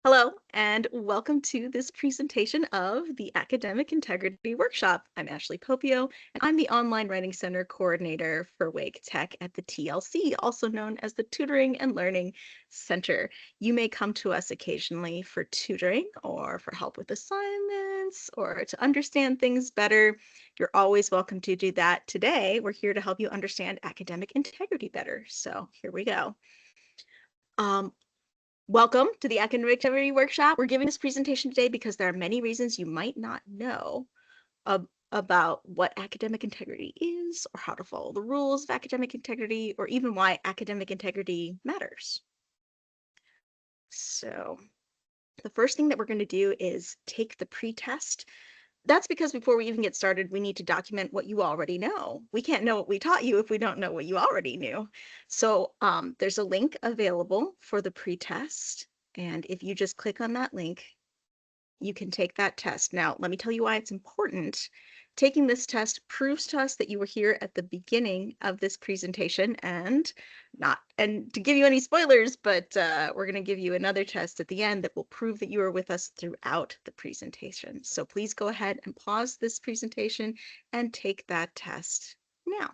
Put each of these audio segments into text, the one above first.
Hello, and welcome to this presentation of the Academic Integrity Workshop. I'm Ashley Popio, and I'm the Online Writing Center Coordinator for Wake Tech at the TLC, also known as the Tutoring and Learning Center. You may come to us occasionally for tutoring or for help with assignments or to understand things better. You're always welcome to do that. Today, we're here to help you understand academic integrity better. So here we go. Um, Welcome to the Academic Integrity Workshop. We're giving this presentation today because there are many reasons you might not know about what academic integrity is, or how to follow the rules of academic integrity, or even why academic integrity matters. So the first thing that we're going to do is take the pretest. That's because before we even get started, we need to document what you already know. We can't know what we taught you if we don't know what you already knew. So there's a link available for the pretest. And if you just click on that link, you can take that test. Now, let me tell you why it's important. Taking this test proves to us that you were here at the beginning of this presentation and to give you any spoilers, but we're going to give you another test at the end that will prove that you were with us throughout the presentation. So please go ahead and pause this presentation and take that test now.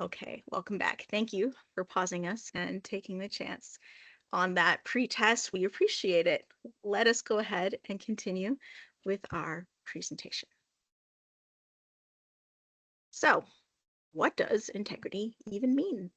Okay, welcome back. Thank you for pausing us and taking the chance on that pre-test. We appreciate it. Let us go ahead and continue with our presentation. So, what does integrity even mean?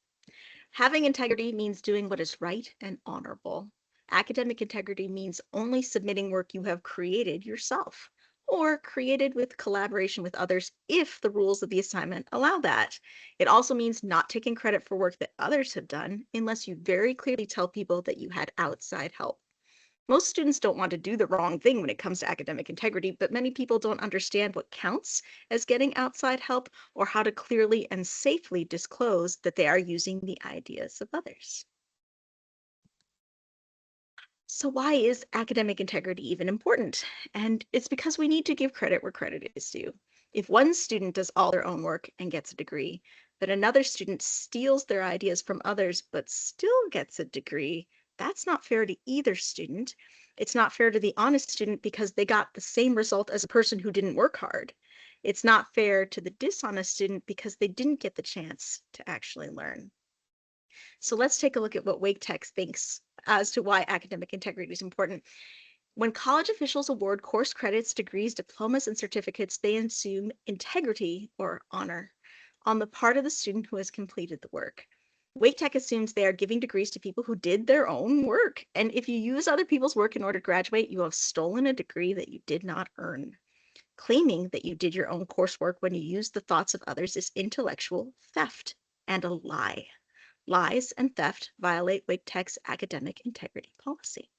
Having integrity means doing what is right and honorable. Academic integrity means only submitting work you have created yourself or created with collaboration with others if the rules of the assignment allow that. It also means not taking credit for work that others have done unless you very clearly tell people that you had outside help. Most students don't want to do the wrong thing when it comes to academic integrity, but many people don't understand what counts as getting outside help or how to clearly and safely disclose that they are using the ideas of others. So why is academic integrity even important? And it's because we need to give credit where credit is due. If one student does all their own work and gets a degree, but another student steals their ideas from others but still gets a degree, that's not fair to either student. It's not fair to the honest student because they got the same result as a person who didn't work hard. It's not fair to the dishonest student because they didn't get the chance to actually learn. So let's take a look at what Wake Tech thinks as to why academic integrity is important. When college officials award course credits, degrees, diplomas, and certificates, they assume integrity or honor on the part of the student who has completed the work. Wake Tech assumes they are giving degrees to people who did their own work. And if you use other people's work in order to graduate, you have stolen a degree that you did not earn. Claiming that you did your own coursework when you used the thoughts of others is intellectual theft and a lie. Lies and theft violate Wake Tech's academic integrity policy.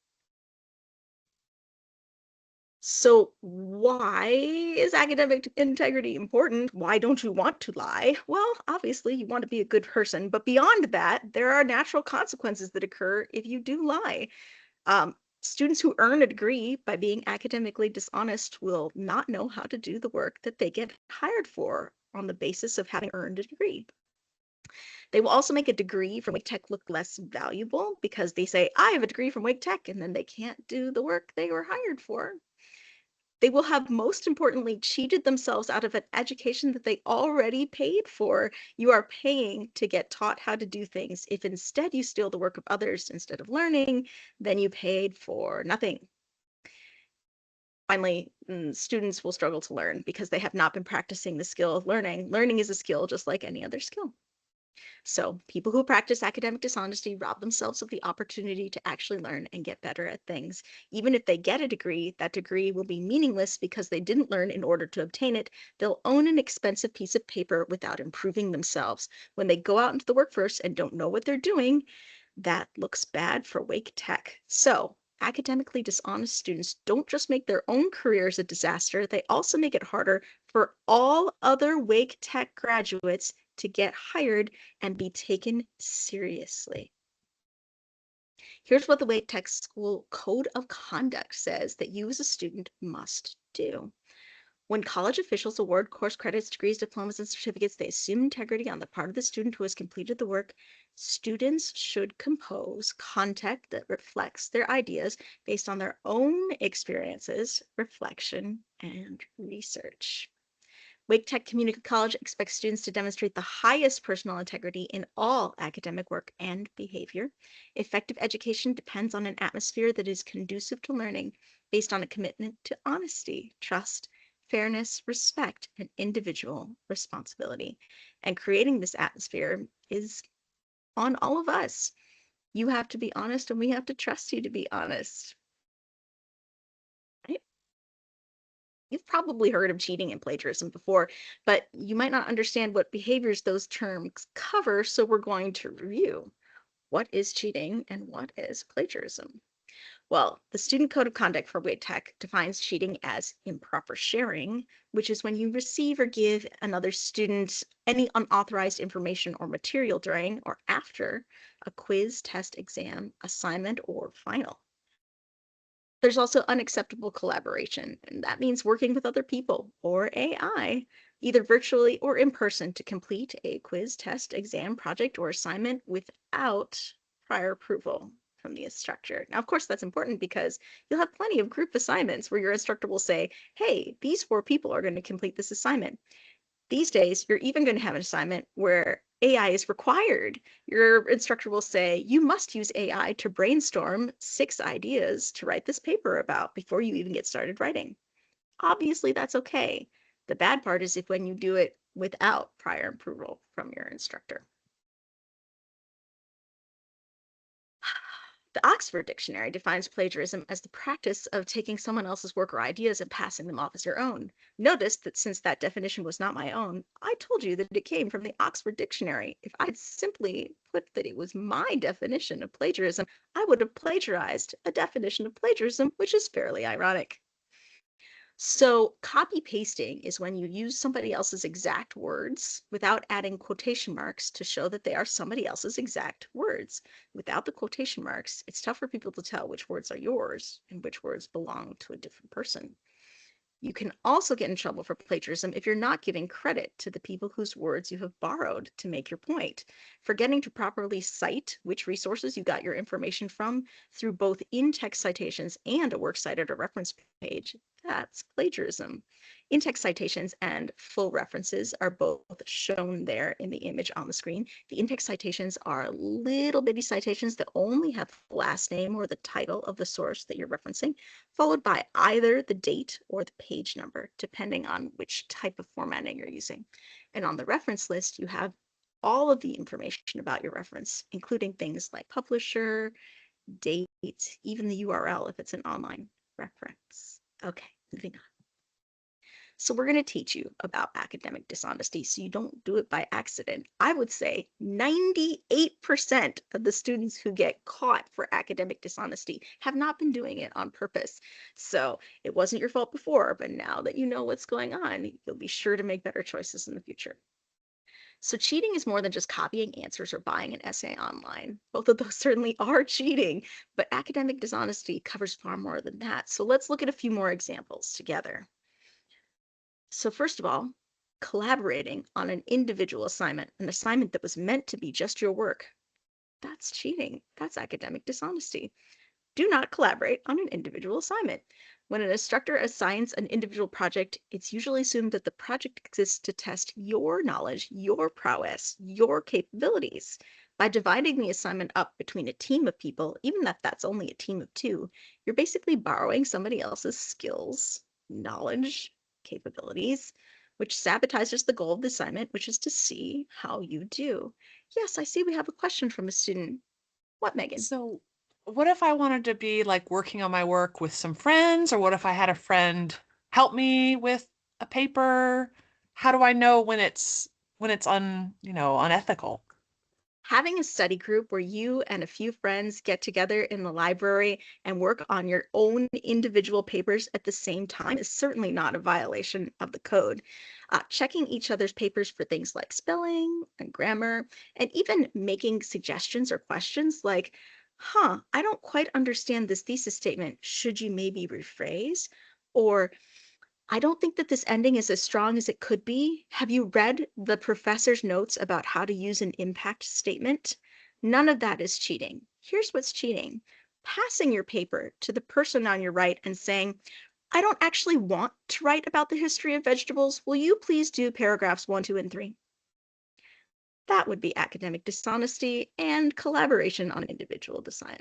So why is academic integrity important? Why don't you want to lie? Well, obviously you want to be a good person, but beyond that, there are natural consequences that occur if you do lie. Students who earn a degree by being academically dishonest will not know how to do the work that they get hired for on the basis of having earned a degree. They will also make a degree from Wake Tech look less valuable because they say, I have a degree from Wake Tech, and then they can't do the work they were hired for. They will have, most importantly, cheated themselves out of an education that they already paid for. You are paying to get taught how to do things. If instead you steal the work of others instead of learning, then you paid for nothing. Finally, students will struggle to learn because they have not been practicing the skill of learning. Learning is a skill just like any other skill. So people who practice academic dishonesty rob themselves of the opportunity to actually learn and get better at things. Even if they get a degree, that degree will be meaningless because they didn't learn in order to obtain it. They'll own an expensive piece of paper without improving themselves. When they go out into the workforce and don't know what they're doing, that looks bad for Wake Tech. So academically dishonest students don't just make their own careers a disaster, they also make it harder for all other Wake Tech graduates to get hired and be taken seriously. Here's what the Wake Tech School Code of Conduct says that you as a student must do. When college officials award course credits, degrees, diplomas, and certificates, they assume integrity on the part of the student who has completed the work. Students should compose content that reflects their ideas based on their own experiences, reflection, and research. Wake Tech Community College expects students to demonstrate the highest personal integrity in all academic work and behavior. Effective education depends on an atmosphere that is conducive to learning based on a commitment to honesty, trust, fairness, respect, and individual responsibility. And creating this atmosphere is on all of us. You have to be honest, and we have to trust you to be honest. Right? You've probably heard of cheating and plagiarism before, but you might not understand what behaviors those terms cover, so we're going to review. What is cheating and what is plagiarism? Well, the Student Code of Conduct for Wake Tech defines cheating as improper sharing, which is when you receive or give another student any unauthorized information or material during or after a quiz, test, exam, assignment, or final. There's also unacceptable collaboration, and that means working with other people or AI, either virtually or in person, to complete a quiz, test, exam, project, or assignment without prior approval from the instructor. Now, of course, that's important because you'll have plenty of group assignments where your instructor will say, hey, these 4 people are going to complete this assignment. These days, you're even going to have an assignment where AI is required. Your instructor will say, you must use AI to brainstorm 6 ideas to write this paper about before you even get started writing. Obviously, that's okay. The bad part is if when you do it without prior approval from your instructor. The Oxford Dictionary defines plagiarism as the practice of taking someone else's work or ideas and passing them off as your own. Notice that since that definition was not my own, I told you that it came from the Oxford Dictionary. If I'd simply put that it was my definition of plagiarism, I would have plagiarized a definition of plagiarism, which is fairly ironic. So copy pasting is when you use somebody else's exact words without adding quotation marks to show that they are somebody else's exact words. Without the quotation marks, it's tough for people to tell which words are yours and which words belong to a different person. You can also get in trouble for plagiarism if you're not giving credit to the people whose words you have borrowed to make your point. Forgetting to properly cite which resources you got your information from through both in-text citations and a works cited or reference page, that's plagiarism. In-text citations and full references are both shown there in the image on the screen. The in-text citations are little bitty citations that only have the last name or the title of the source that you're referencing, followed by either the date or the page number, depending on which type of formatting you're using. And on the reference list, you have all of the information about your reference, including things like publisher, date, even the URL if it's an online reference. Okay, moving on. So we're going to teach you about academic dishonesty so you don't do it by accident. I would say 98% of the students who get caught for academic dishonesty have not been doing it on purpose. So it wasn't your fault before, but now that you know what's going on, you'll be sure to make better choices in the future. So cheating is more than just copying answers or buying an essay online. Both of those certainly are cheating, but academic dishonesty covers far more than that. So let's look at a few more examples together. So first of all, collaborating on an individual assignment, an assignment that was meant to be just your work, that's cheating. That's academic dishonesty. Do not collaborate on an individual assignment. When an instructor assigns an individual project, it's usually assumed that the project exists to test your knowledge, your prowess, your capabilities. By dividing the assignment up between a team of people, even if that's only a team of 2, you're basically borrowing somebody else's skills, knowledge, capabilities, which sabotages the goal of the assignment, which is to see how you do. Yes, I see we have a question from a student. What, Megan? So, what if I wanted to be like working on my work with some friends, or what if I had a friend help me with a paper? How do I know when it's unethical? Having a study group where you and a few friends get together in the library and work on your own individual papers at the same time is certainly not a violation of the code. Checking each other's papers for things like spelling and grammar, and even making suggestions or questions like, I don't quite understand this thesis statement. Should you maybe rephrase? Or I don't think that this ending is as strong as it could be. Have you read the professor's notes about how to use an impact statement? None of that is cheating. Here's what's cheating: passing your paper to the person on your right and saying, I don't actually want to write about the history of vegetables. Will you please do paragraphs 1, 2, and 3? That would be academic dishonesty and collaboration on an individual design.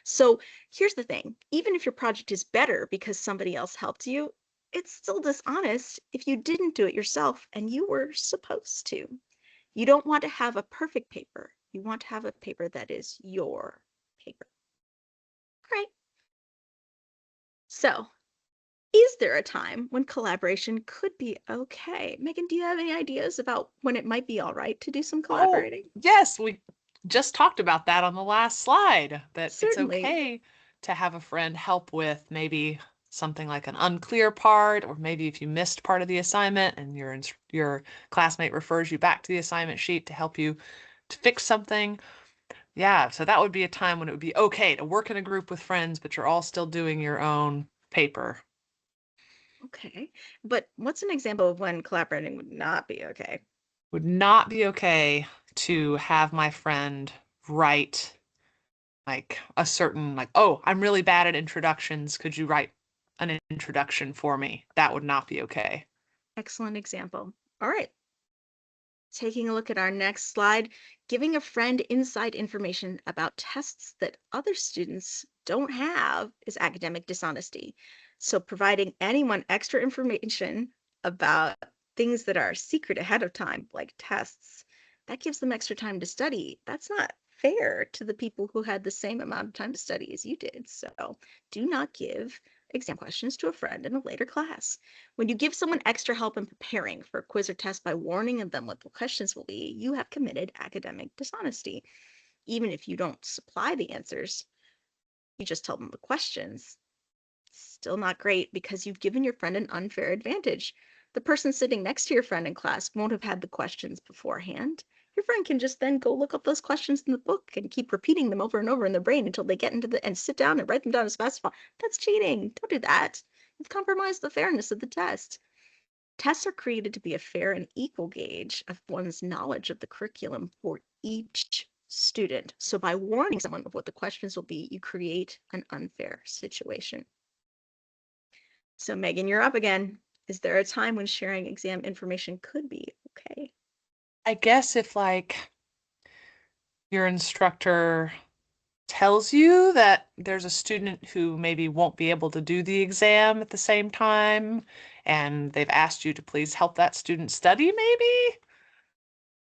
So here's the thing: even if your project is better because somebody else helped you, it's still dishonest if you didn't do it yourself and you were supposed to. You don't want to have a perfect paper. You want to have a paper that is your paper. All right. So, is there a time when collaboration could be okay? Megan, do you have any ideas about when it might be all right to do some Oh, collaborating? yes, we just talked about that on the last slide, that it's Certainly. okay to have a friend help with maybe something like an unclear part, or maybe if you missed part of the assignment and your classmate refers you back to the assignment sheet to help you to fix something. Yeah, so that would be a time when it would be okay to work in a group with friends, but you're all still doing your own paper. Okay. But what's an example of when collaborating would not be okay? Would not be okay to have my friend write like a certain, like, oh, I'm really bad at introductions. Could you write an introduction for me? That would not be okay. Excellent example. All right. Taking a look at our next slide, giving a friend inside information about tests that other students don't have is academic dishonesty. So providing anyone extra information about things that are secret ahead of time, like tests, that gives them extra time to study. That's not fair to the people who had the same amount of time to study as you did. So do not give exam questions to a friend in a later class. When you give someone extra help in preparing for a quiz or test by warning them what the questions will be, you have committed academic dishonesty. Even if you don't supply the answers, you just tell them the questions. Still not great because you've given your friend an unfair advantage. The person sitting next to your friend in class won't have had the questions beforehand. Your friend can just then go look up those questions in the book and keep repeating them over and over in their brain until they get into the and sit down and write them down as fast as possible. That's cheating. Don't do that. You've compromised the fairness of the test. Tests are created to be a fair and equal gauge of one's knowledge of the curriculum for each student. So by warning someone of what the questions will be, you create an unfair situation. So Megan, you're up again. Is there a time when sharing exam information could be okay? I guess if like your instructor tells you that there's a student who maybe won't be able to do the exam at the same time, and they've asked you to please help that student study, maybe?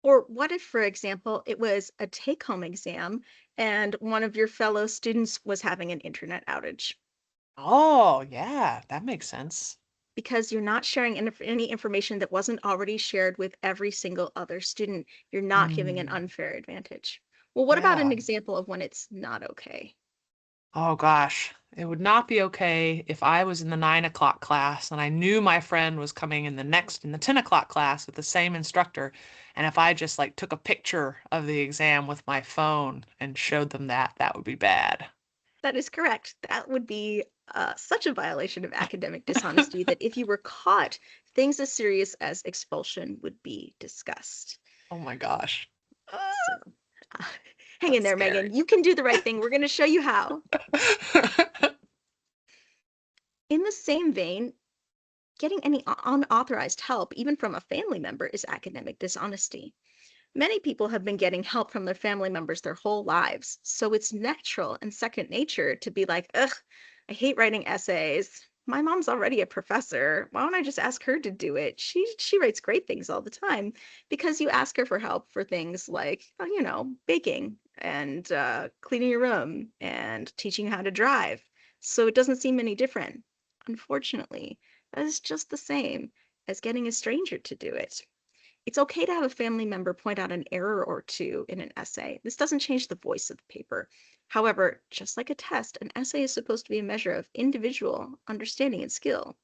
Or what if, for example, it was a take-home exam and one of your fellow students was having an internet outage? Oh, yeah, that makes sense. Because you're not sharing any information that wasn't already shared with every single other student. You're not giving an Mm, unfair advantage. Well, what about an yeah. example of when it's not okay? Oh gosh, it would not be okay if I was in the 9 o'clock class and I knew my friend was coming in the 10 o'clock class with the same instructor. And if I just like took a picture of the exam with my phone and showed them that, that would be bad. That is correct. That would be such a violation of academic dishonesty that if you were caught, things as serious as expulsion would be discussed. Oh my gosh. So uh, hang in That's there, scary. Megan. You can do the right thing. We're going to show you how. In the same vein, getting any unauthorized help, even from a family member, is academic dishonesty. Many people have been getting help from their family members their whole lives, so it's natural and second nature to be like, ugh, I hate writing essays. My mom's already a professor. Why don't I just ask her to do it? She writes great things all the time, because you ask her for help for things like, baking and cleaning your room and teaching you how to drive. So it doesn't seem any different. Unfortunately, that is just the same as getting a stranger to do it. It's okay to have a family member point out an error or two in an essay. This doesn't change the voice of the paper. However, just like a test, an essay is supposed to be a measure of individual understanding and skill.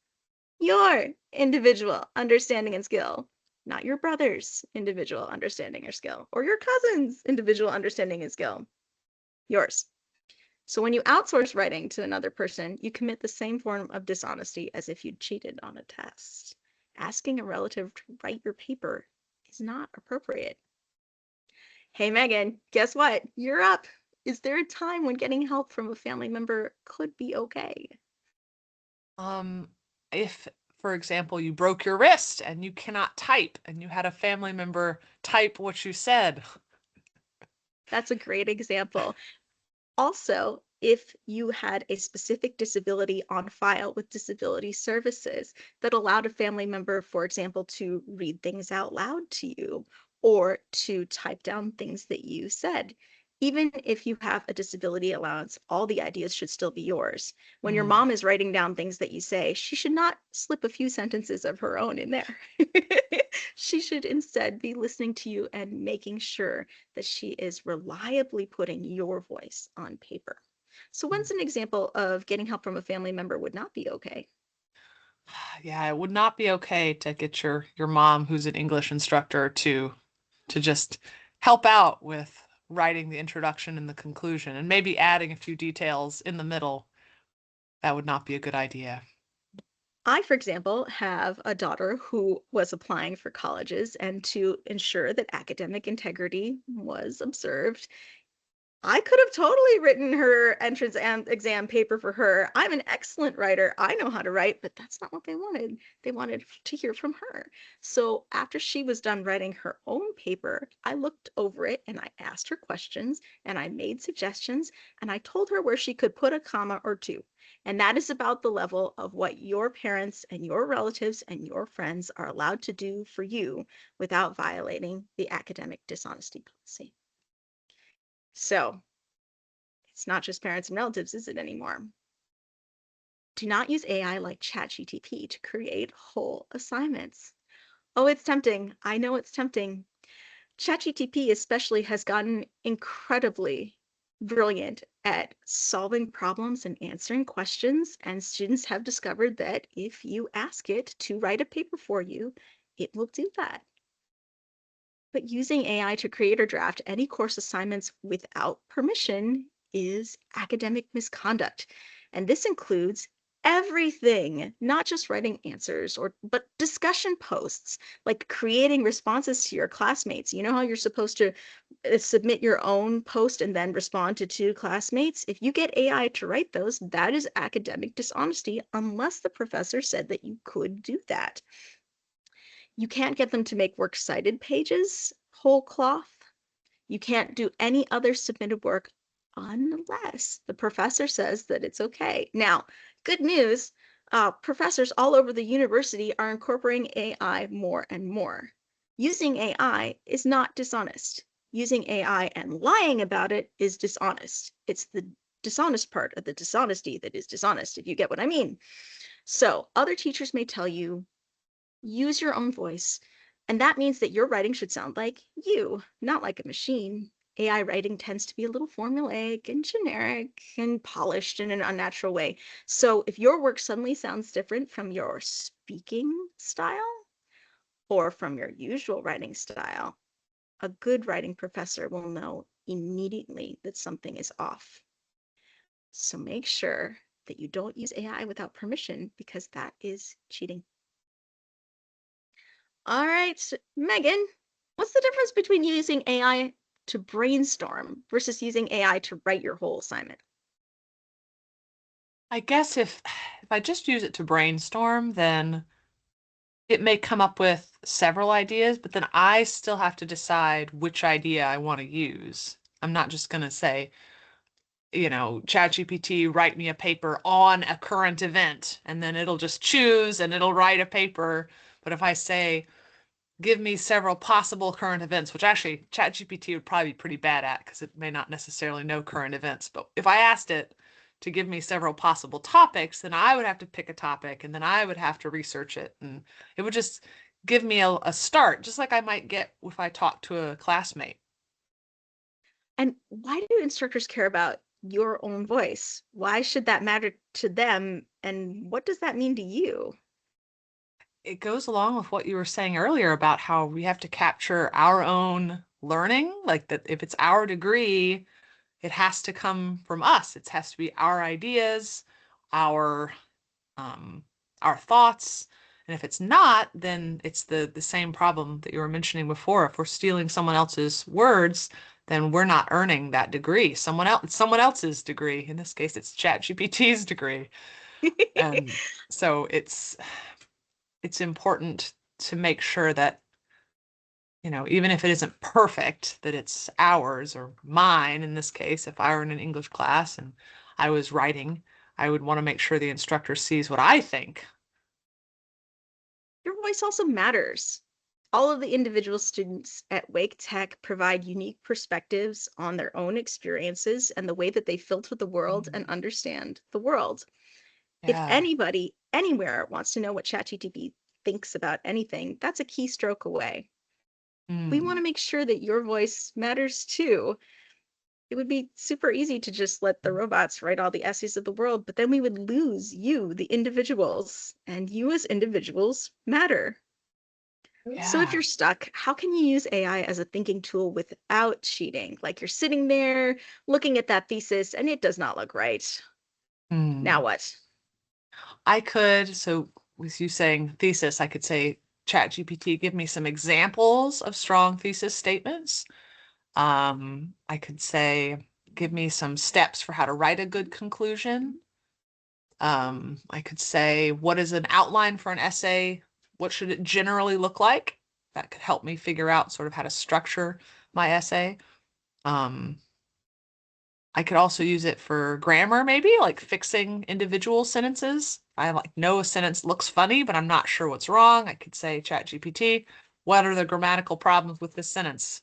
Your individual understanding and skill, not your brother's individual understanding or skill, or your cousin's individual understanding and skill. Yours. So when you outsource writing to another person, you commit the same form of dishonesty as if you'd cheated on a test. Asking a relative to write your paper is not appropriate. Hey, Megan, guess what? You're up. Is there a time when getting help from a family member could be okay? Um, if, for example, you broke your wrist and you cannot type and you had a family member type what you said. That's a great example. Also, if you had a specific disability on file with disability services that allowed a family member, for example, to read things out loud to you or to type down things that you said. Even if you have a disability allowance, all the ideas should still be yours. When your Mm. mom is writing down things that you say, she should not slip a few sentences of her own in there. She should instead be listening to you and making sure that she is reliably putting your voice on paper. So, when's an example of getting help from a family member would not be okay? Yeah, it would not be okay to get your mom, who's an English instructor, to just help out with writing the introduction and the conclusion and maybe adding a few details in the middle. That would not be a good idea. I, for example, have a daughter who was applying for colleges, and to ensure that academic integrity was observed, I could have totally written her entrance exam paper for her. I'm an excellent writer. I know how to write, but that's not what they wanted. They wanted to hear from her. So after she was done writing her own paper, I looked over it and I asked her questions and I made suggestions and I told her where she could put a comma or two. And that is about the level of what your parents and your relatives and your friends are allowed to do for you without violating the academic dishonesty policy. So it's not just parents and relatives, is it anymore? Do not use AI like ChatGTP to create whole assignments. Oh, it's tempting. I know it's tempting. ChatGTP especially has gotten incredibly brilliant at solving problems and answering questions, and students have discovered that if you ask it to write a paper for you, it will do that. But using AI to create or draft any course assignments without permission is academic misconduct. And this includes everything, not just writing answers but discussion posts, like creating responses to your classmates. You know how you're supposed to submit your own post and then respond to two classmates? If you get AI to write those, that is academic dishonesty unless the professor said that you could do that. You can't get them to make works cited pages whole cloth. You can't do any other submitted work unless the professor says that it's okay. Now, good news, professors all over the university are incorporating AI more and more. Using AI is not dishonest. Using AI and lying about it is dishonest. It's the dishonest part of the dishonesty that is dishonest, if you get what I mean. So other teachers may tell you, use your own voice. And that means that your writing should sound like you, not like a machine. AI writing tends to be a little formulaic and generic and polished in an unnatural way. So if your work suddenly sounds different from your speaking style or from your usual writing style, a good writing professor will know immediately that something is off. So make sure that you don't use AI without permission, because that is cheating. All right, Megan, what's the difference between using AI to brainstorm versus using AI to write your whole assignment? I guess if I just use it to brainstorm, then it may come up with several ideas, but then I still have to decide which idea I want to use. I'm not just going to say, ChatGPT, write me a paper on a current event, and then it'll just choose and it'll write a paper. But if I say, give me several possible current events, which actually ChatGPT would probably be pretty bad at because it may not necessarily know current events. But if I asked it to give me several possible topics, then I would have to pick a topic and then I would have to research it. And it would just give me a start, just like I might get if I talk to a classmate. And why do instructors care about your own voice? Why should that matter to them? And what does that mean to you? It goes along with what you were saying earlier about how we have to capture our own learning, like that if it's our degree, It has to come from us. It has to be our ideas, our um, our thoughts. And if it's not, then it's the same problem that you were mentioning before. If we're stealing someone else's words, then we're not earning that degree. Someone else's degree. In this case, it's ChatGPT's degree. And so it's important to make sure that, even if it isn't perfect, that it's ours or mine. In this case, if I were in an English class and I was writing, I would want to make sure the instructor sees what I think. Your voice also matters. All of the individual students at Wake Tech provide unique perspectives on their own experiences and the way that they filter the world and understand the world. If Yeah. anybody anywhere wants to know what ChatGPT thinks about anything, that's a keystroke away. We want Mm. to make sure that your voice matters too. It would be super easy to just let the robots write all the essays of the world, but then we would lose you, the individuals, and you as individuals matter. So if Yeah. you're stuck, how can you use AI as a thinking tool without cheating? Like you're sitting there looking at that thesis and it does not look right. Now Mm. what? So with you saying thesis, I could say, ChatGPT, give me some examples of strong thesis statements. I could say, give me some steps for how to write a good conclusion. I could say, what is an outline for an essay? What should it generally look like? That could help me figure out sort of how to structure my essay. Um, I could also use it for grammar, maybe like fixing individual sentences. I like know a sentence looks funny, but I'm not sure what's wrong. I could say, ChatGPT, what are the grammatical problems with this sentence?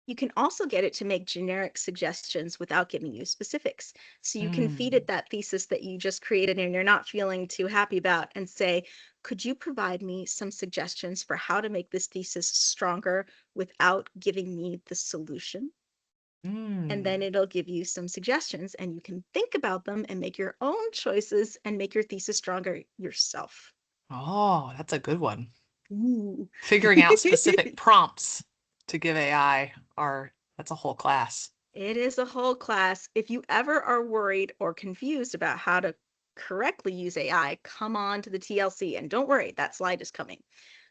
You can also get it to make generic suggestions without giving you specifics. So you can feed Mm. it that thesis that you just created and you're not feeling too happy about and say, could you provide me some suggestions for how to make this thesis stronger without giving me the solution? And then Mm. it'll give you some suggestions and you can think about them and make your own choices and make your thesis stronger yourself. Oh, that's a good one. Ooh. Figuring out specific prompts to give AI are that's a whole class. It is a whole class. If you ever are worried or confused about how to correctly use AI, come on to the TLC and don't worry, that slide is coming.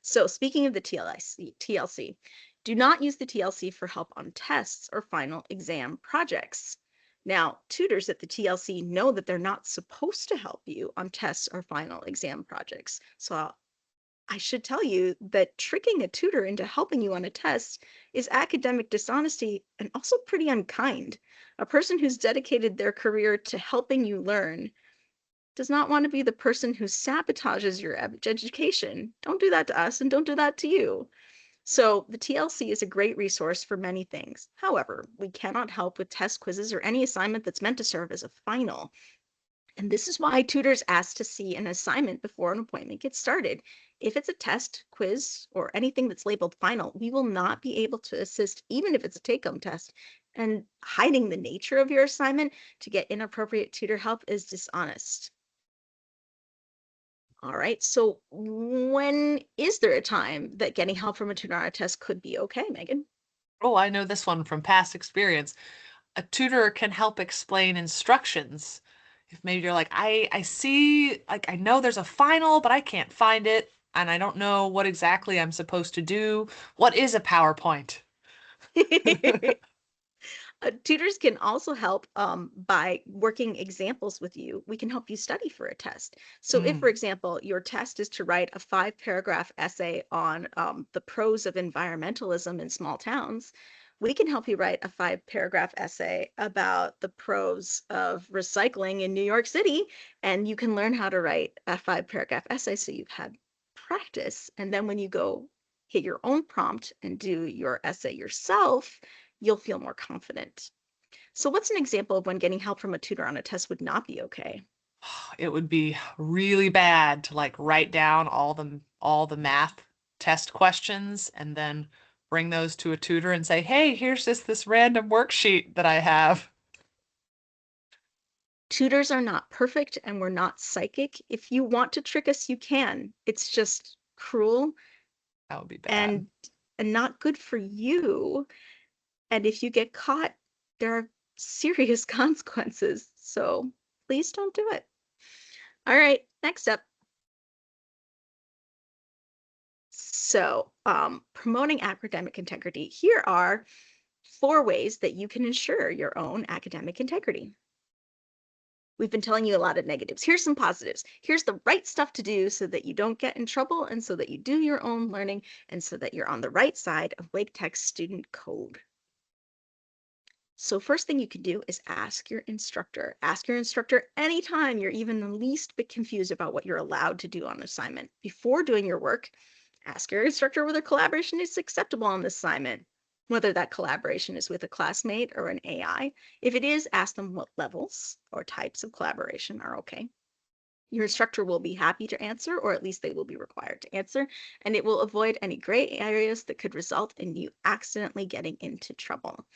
So speaking of the TLC, do not use the TLC for help on tests or final exam projects. Now, tutors at the TLC know that they're not supposed to help you on tests or final exam projects. So I should tell you that tricking a tutor into helping you on a test is academic dishonesty and also pretty unkind. A person who's dedicated their career to helping you learn does not want to be the person who sabotages your education. Don't do that to us and don't do that to you. So, the TLC is a great resource for many things. However, we cannot help with test quizzes or any assignment that's meant to serve as a final. And this is why tutors ask to see an assignment before an appointment gets started. If it's a test, quiz, or anything that's labeled final, we will not be able to assist, even if it's a take-home test. And hiding the nature of your assignment to get inappropriate tutor help is dishonest. All right, so when is there a time that getting help from a tutor on a test could be okay, Megan? Oh, I know this one from past experience. A tutor can help explain instructions. If maybe you're like, I see, like, I know there's a final, but I can't find it, and I don't know what exactly I'm supposed to do. What is a PowerPoint? Tutors can also help by working examples with you. We can help you study for a test. So, if, for Mm. example, your test is to write a 5 paragraph essay on the pros of environmentalism in small towns, we can help you write a 5 paragraph essay about the pros of recycling in New York City. And you can learn how to write a 5 paragraph essay so you've had practice. And then when you go hit your own prompt and do your essay yourself, you'll feel more confident. So, what's an example of when getting help from a tutor on a test would not be okay? It would be really bad to like write down all the math test questions and then bring those to a tutor and say, "Hey, here's just this random worksheet that I have." Tutors are not perfect and we're not psychic. If you want to trick us, you can. It's just cruel That would be bad. and and not good for you. And if you get caught, there are serious consequences. So please don't do it. All right, next up. So, promoting academic integrity. Here are 4 ways that you can ensure your own academic integrity. We've been telling you a lot of negatives. Here's some positives. Here's the right stuff to do so that you don't get in trouble and so that you do your own learning and so that you're on the right side of Wake Tech's student code. So first thing you can do is ask your instructor. Ask your instructor anytime you're even the least bit confused about what you're allowed to do on assignment. Before doing your work, ask your instructor whether collaboration is acceptable on this assignment, whether that collaboration is with a classmate or an AI. If it is, ask them what levels or types of collaboration are okay. Your instructor will be happy to answer, or at least they will be required to answer, and it will avoid any gray areas that could result in you accidentally getting into trouble.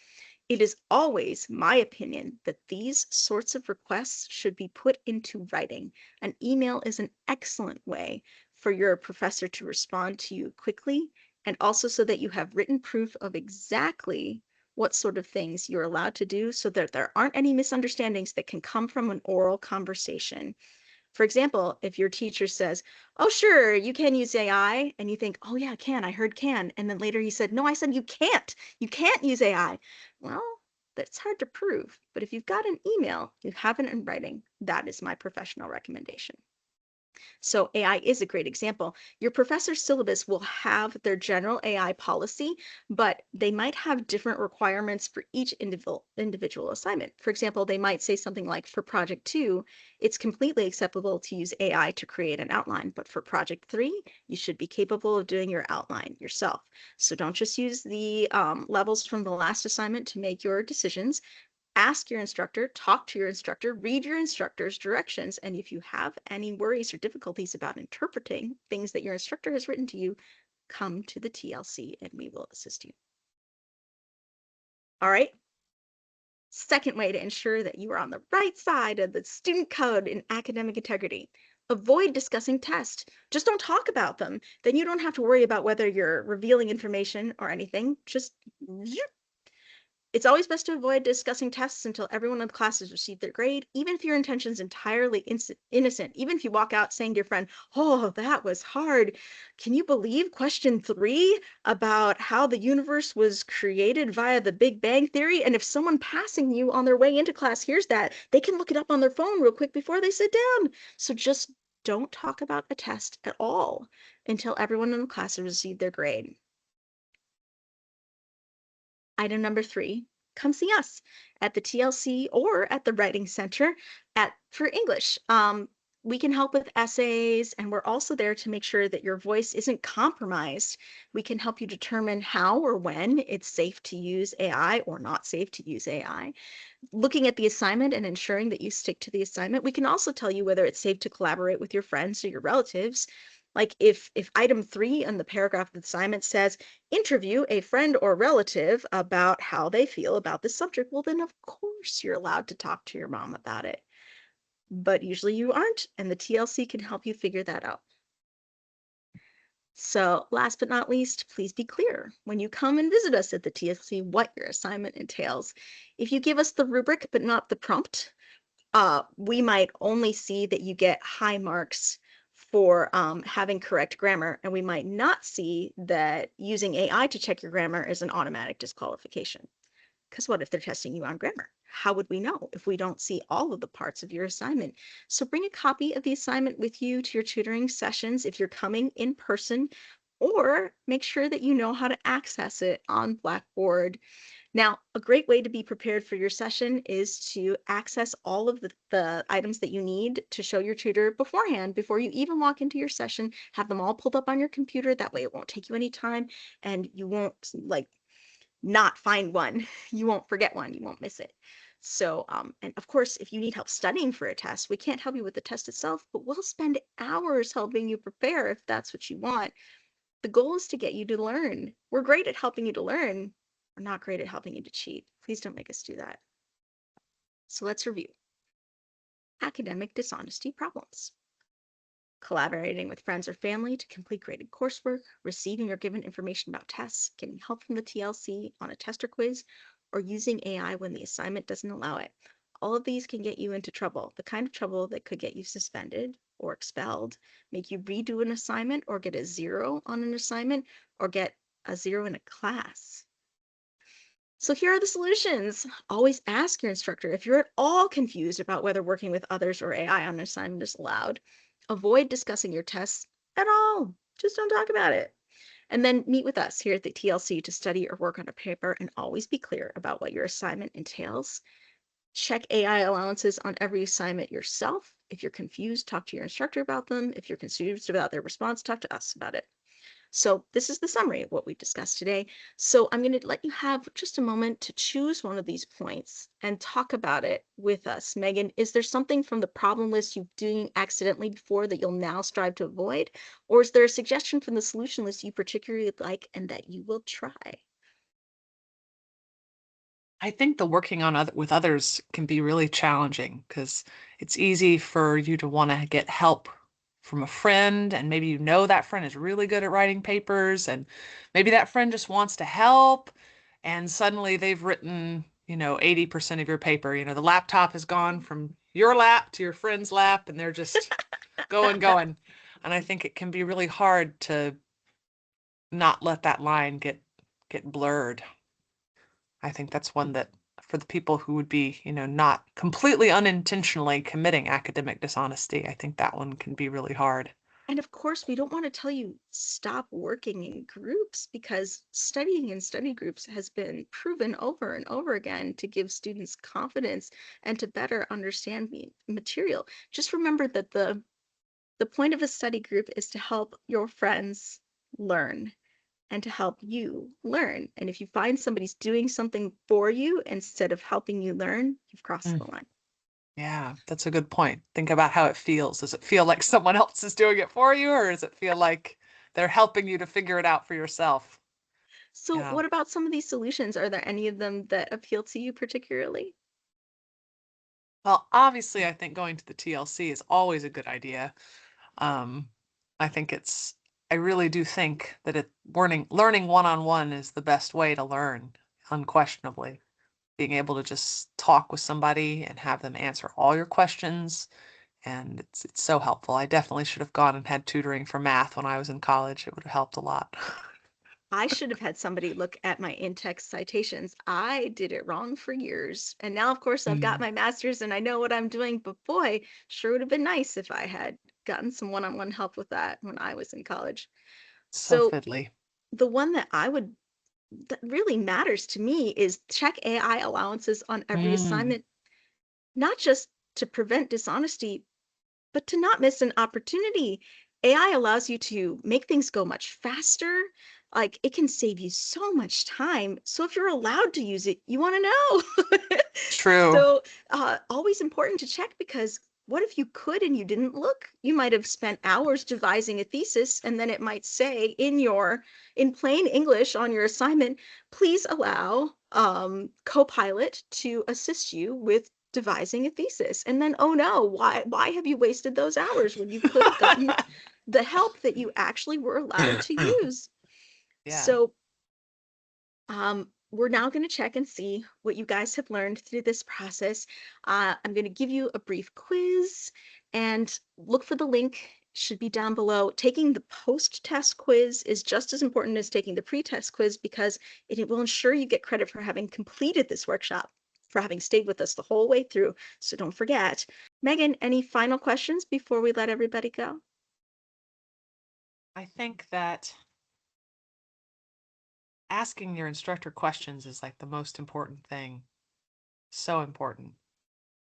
It is always my opinion that these sorts of requests should be put into writing. An email is an excellent way for your professor to respond to you quickly, and also so that you have written proof of exactly what sort of things you're allowed to do so that there aren't any misunderstandings that can come from an oral conversation. For example, if your teacher says, "Oh, sure, you can use AI," and you think, "Oh, yeah, can, I heard can," and then later he said, "No, I said you can't use AI." Well, that's hard to prove, but if you've got an email, you have it in writing, that is my professional recommendation. So AI is a great example. Your professor's syllabus will have their general AI policy, but they might have different requirements for each individual assignment. For example, they might say something like, for project 2, it's completely acceptable to use AI to create an outline, but for project 3, you should be capable of doing your outline yourself. So don't just use the levels from the last assignment to make your decisions. Ask your instructor, talk to your instructor, read your instructor's directions, and if you have any worries or difficulties about interpreting things that your instructor has written to you, come to the TLC and we will assist you. All right. Second way to ensure that you are on the right side of the student code in academic integrity. Avoid discussing tests. Just don't talk about them. Then you don't have to worry about whether you're revealing information or anything. Just It's always best to avoid discussing tests until everyone in the class has received their grade, even if your intention's entirely innocent. Even if you walk out saying to your friend, "Oh, that was hard. Can you believe question 3 about how the universe was created via the Big Bang Theory?" And if someone passing you on their way into class hears that, they can look it up on their phone real quick before they sit down. So just don't talk about a test at all until everyone in the class has received their grade. Item number 3, come see us at the TLC or at the Writing Center for English. We can help with essays, and we're also there to make sure that your voice isn't compromised. We can help you determine how or when it's safe to use AI or not safe to use AI. Looking at the assignment and ensuring that you stick to the assignment, we can also tell you whether it's safe to collaborate with your friends or your relatives. Like if item 3 on the paragraph of the assignment says, interview a friend or relative about how they feel about this subject, well, then of course you're allowed to talk to your mom about it. But usually you aren't, and the TLC can help you figure that out. So last but not least, please be clear when you come and visit us at the TLC what your assignment entails. If you give us the rubric but not the prompt, we might only see that you get high marks for having correct grammar, and we might not see that using AI to check your grammar is an automatic disqualification. Because what if they're testing you on grammar? How would we know if we don't see all of the parts of your assignment? So bring a copy of the assignment with you to your tutoring sessions if you're coming in person, or make sure that you know how to access it on Blackboard. Now, a great way to be prepared for your session is to access all of the items that you need to show your tutor beforehand, before you even walk into your session. Have them all pulled up on your computer. That way it won't take you any time and you won't like not find one. You won't forget one. You won't miss it. So, and of course, if you need help studying for a test, we can't help you with the test itself, but we'll spend hours helping you prepare if that's what you want. The goal is to get you to learn. We're great at helping you to learn. We're not great at helping you to cheat. Please don't make us do that. So let's review. Academic dishonesty problems. Collaborating with friends or family to complete graded coursework, receiving or given information about tests, getting help from the TLC on a test or quiz, or using AI when the assignment doesn't allow it. All of these can get you into trouble, the kind of trouble that could get you suspended or expelled, make you redo an assignment or get a 0 on an assignment or get a 0 in a class. So here are the solutions. Always ask your instructor if you're at all confused about whether working with others or AI on an assignment is allowed. Avoid discussing your tests at all. Just don't talk about it. And then meet with us here at the TLC to study or work on a paper, and always be clear about what your assignment entails. Check AI allowances on every assignment yourself. If you're confused, talk to your instructor about them. If you're confused about their response, talk to us about it. So this is the summary of what we discussed today. So I'm going to let you have just a moment to choose one of these points and talk about it with us. Megan, is there something from the problem list you've doing accidentally before that you'll now strive to avoid? Or is there a suggestion from the solution list you particularly like and that you will try? I think the working on with others can be really challenging because it's easy for you to want to get help from a friend, and maybe you know that friend is really good at writing papers, and maybe that friend just wants to help, and suddenly they've written, 80% of your paper. The laptop has gone from your lap to your friend's lap, and they're just going. And I think it can be really hard to not let that line get blurred. I think that's one that for the people who would be, not completely unintentionally committing academic dishonesty, I think that one can be really hard. And of course, we don't want to tell you stop working in groups, because studying in study groups has been proven over and over again to give students confidence and to better understand material. Just remember that the point of a study group is to help your friends learn and to help you learn. And if you find somebody's doing something for you instead of helping you learn, you've crossed Mm, the line. yeah, that's a good point. Think about how it feels. Does it feel like someone else is doing it for you, or does it feel like they're helping you to figure it out for yourself? So, Yeah. what about some of these solutions? Are there any of them that appeal to you particularly? Well, obviously, I think going to the TLC is always a good idea. Um, I think I really do think that learning one-on-one is the best way to learn, unquestionably. Being able to just talk with somebody and have them answer all your questions, and it's so helpful. I definitely should have gone and had tutoring for math when I was in college. It would have helped a lot. I should have had somebody look at my in-text citations. I did it wrong for years. And now, of course, I've got Mm, my master's and I know what I'm doing. But boy, sure would have been nice if I had gotten some one-on-one help with that when I was in college. so So fiddly. the one that really matters to me is check AI allowances on every Mm, assignment, not just to prevent dishonesty, but to not miss an opportunity. AI allows you to make things go much faster. Like, it can save you so much time. So if you're allowed to use it, you want to know. true. So always important to check, because what if you could and you didn't look? You might have spent hours devising a thesis, and then it might say in plain English on your assignment, please allow Copilot to assist you with devising a thesis. And then, oh no, why have you wasted those hours when you could have gotten the help that you actually were allowed to use? Yeah. So we're now going to check and see what you guys have learned through this process. I'm going to give you a brief quiz, and look for the link. Should be down below. Taking the post-test quiz is just as important as taking the pre-test quiz, because it will ensure you get credit for having completed this workshop, for having stayed with us the whole way through. So don't forget. Megan, any final questions before we let everybody go? I think that asking your instructor questions is like the most important thing. So important.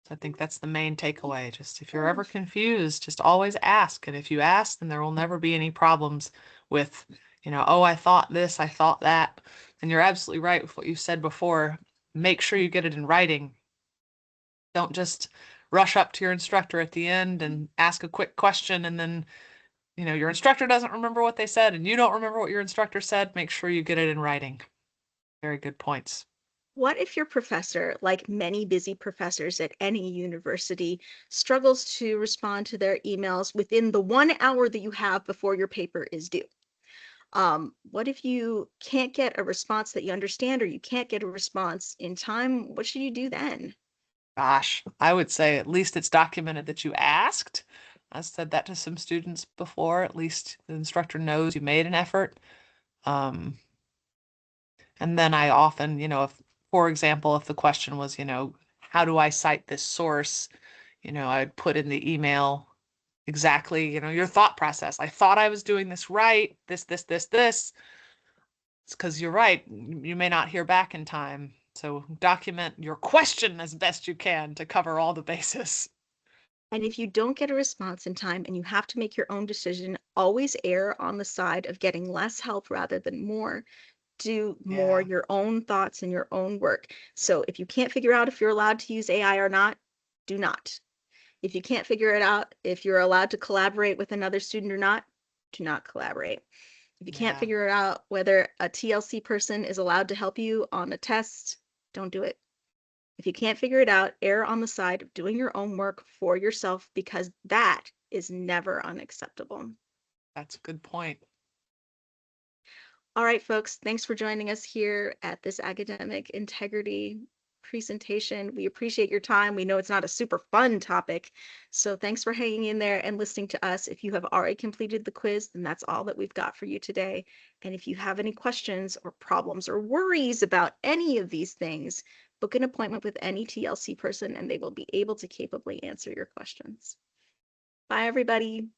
So I think that's the main takeaway. Just if you're ever confused, just always ask. And if you ask, then there will never be any problems with, oh, I thought this, I thought that. And you're absolutely right with what you said before. Make sure you get it in writing. Don't just rush up to your instructor at the end and ask a quick question, and then, your instructor doesn't remember what they said and you don't remember what your instructor said. Make sure you get it in writing. Very good points. What if your professor, like many busy professors at any university, struggles to respond to their emails within the 1 hour that you have before your paper is due? What if you can't get a response that you understand, or you can't get a response in time? What should you do then? Gosh, I would say at least it's documented that you asked. I said that to some students before. At least the instructor knows you made an effort. Um, and then I often, if, for example, if the question was, how do I cite this source? I'd put in the email exactly, your thought process. I thought I was doing this right. This. It's because you're right. You may not hear back in time. So document your question as best you can to cover all the bases. And if you don't get a response in time and you have to make your own decision, always err on the side of getting less help rather than more. Do more Yeah. your own thoughts and your own work. So if you can't figure out if you're allowed to use AI or not, do not. If you can't figure it out, if you're allowed to collaborate with another student or not, do not collaborate. If you can't Yeah. figure out whether a TLC person is allowed to help you on a test, don't do it. If you can't figure it out, err on the side of doing your own work for yourself, because that is never unacceptable. That's a good point. All right, folks, thanks for joining us here at this academic integrity presentation. We appreciate your time. We know it's not a super fun topic, so thanks for hanging in there and listening to us. If you have already completed the quiz, then that's all that we've got for you today. And if you have any questions or problems or worries about any of these things, book an appointment with any TLC person and they will be able to capably answer your questions. Bye, everybody.